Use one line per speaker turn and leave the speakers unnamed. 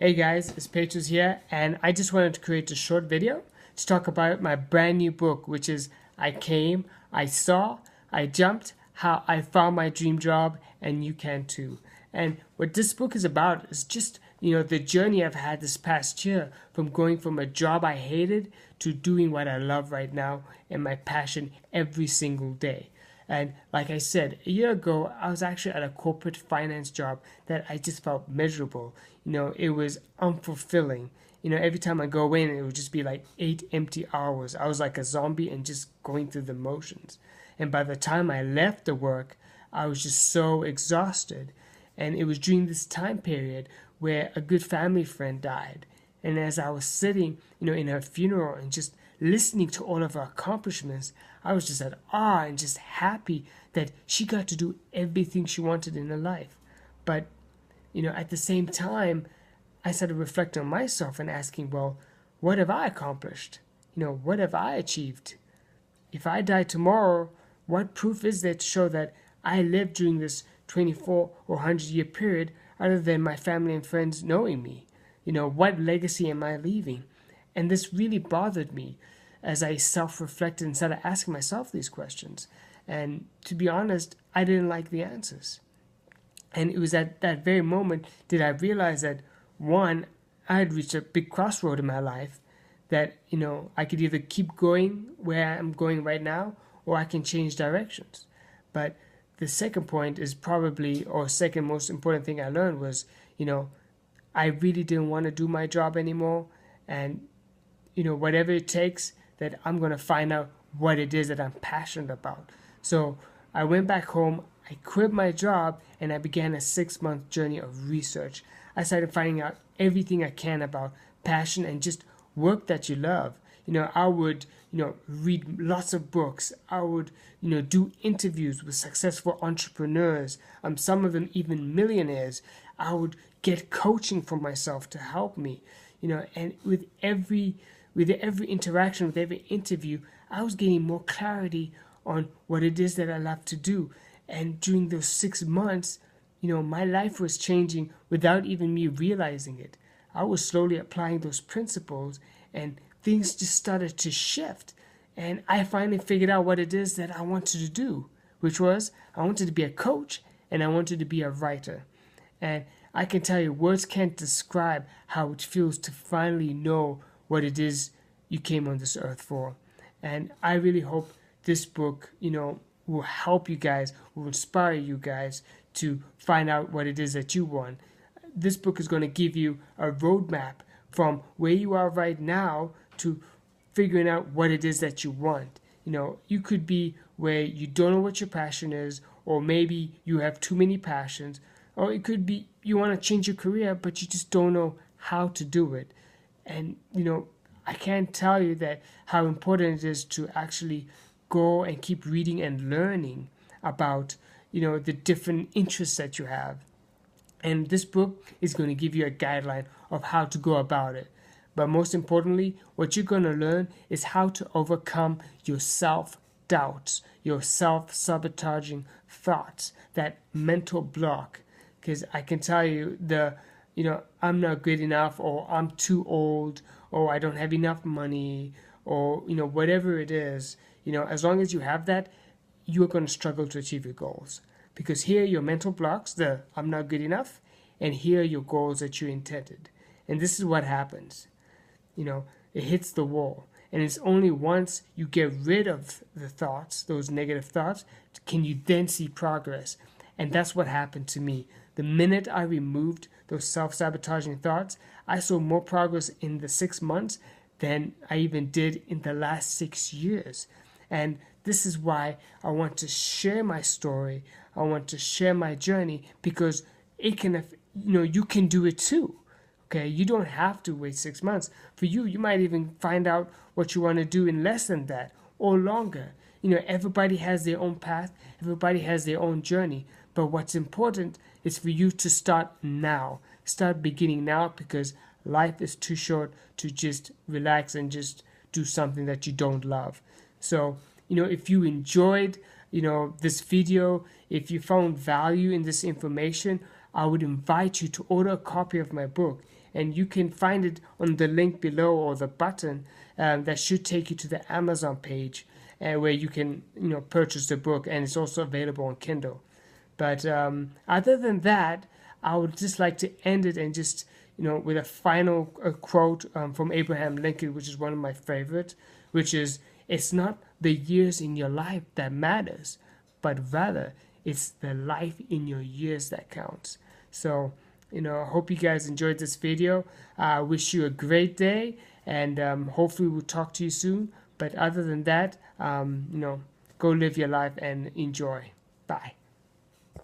Hey guys, it's Petros here, and I just wanted to create a short video to talk about my brand new book, which is I Came, I Saw, I Jumped, How I Found My Dream Job, and You Can Too. And what this book is about is just, the journey I've had this past year from going from a job I hated to doing what I love right now and my passion every single day. And like I said, a year ago, I was actually at a corporate finance job that I just felt miserable. It was unfulfilling. Every time I go in, it would just be like 8 empty hours. I was like a zombie and just going through the motions. And by the time I left the work, I was just so exhausted. And it was during this time period where a good family friend died. And as I was sitting, in her funeral and just listening to all of her accomplishments, I was just at awe and just happy that she got to do everything she wanted in her life. But, at the same time, I started reflecting on myself and asking, well, what have I accomplished? What have I achieved? If I die tomorrow, what proof is there to show that I lived during this 24 or 100-year period other than my family and friends knowing me? What legacy am I leaving? And this really bothered me as I self-reflected and started asking myself these questions. And to be honest, I didn't like the answers. And it was at that very moment did I realize that, one, I had reached a big crossroad in my life that, I could either keep going where I'm going right now or I can change directions. But the second point is probably, or second most important thing I learned was, I really didn't want to do my job anymore. And, whatever it takes, that I'm going to find out what it is that I'm passionate about. So I went back home, I quit my job, and I began a 6-month journey of research. I started finding out everything I can about passion and just work that you love. I would, read lots of books. I would, do interviews with successful entrepreneurs, some of them even millionaires. I would get coaching for myself to help me, and with every interaction, with every interview, I was getting more clarity on what it is that I love to do. And during those 6 months, my life was changing without even me realizing it. I was slowly applying those principles and things just started to shift. And I finally figured out what it is that I wanted to do, which was I wanted to be a coach and I wanted to be a writer. And I can tell you, words can't describe how it feels to finally know what it is you came on this earth for. And I really hope this book, will help you guys, will inspire you guys to find out what it is that you want. This book is going to give you a roadmap from where you are right now to figuring out what it is that you want. You could be where you don't know what your passion is, or maybe you have too many passions, or it could be you want to change your career, but you just don't know how to do it. And, I can't tell you that how important it is to actually go and keep reading and learning about, the different interests that you have. And this book is going to give you a guideline of how to go about it. But most importantly, what you're going to learn is how to overcome your self-doubts, your self-sabotaging thoughts, that mental block. Because I can tell you I'm not good enough, or I'm too old, or I don't have enough money, or, whatever it is, as long as you have that, you're going to struggle to achieve your goals. Because here are your mental blocks, the I'm not good enough, and here are your goals that you intended. And this is what happens. It hits the wall. And it's only once you get rid of the thoughts, those negative thoughts, can you then see progress. And that's what happened to me. The minute I removed those self-sabotaging thoughts, I saw more progress in the 6 months than I even did in the last 6 years. And this is why I want to share my story. I want to share my journey because it can, you can do it too. Okay, you don't have to wait 6 months. For you, you might even find out what you want to do in less than that or longer. Everybody has their own path. Everybody has their own journey. But what's important is for you to start now. Start beginning now, because life is too short to just relax and just do something that you don't love. So, if you enjoyed, this video, if you found value in this information, I would invite you to order a copy of my book. and you can find it on the link below or the button that should take you to the Amazon page where you can purchase the book, and it's also available on Kindle. But other than that, I would just like to end it and just with a final quote from Abraham Lincoln, which is one of my favorites, which is, "It's not the years in your life that matters, but rather it's the life in your years that counts." So, I hope you guys enjoyed this video. I wish you a great day, and hopefully we'll talk to you soon. But other than that, go live your life and enjoy. Bye.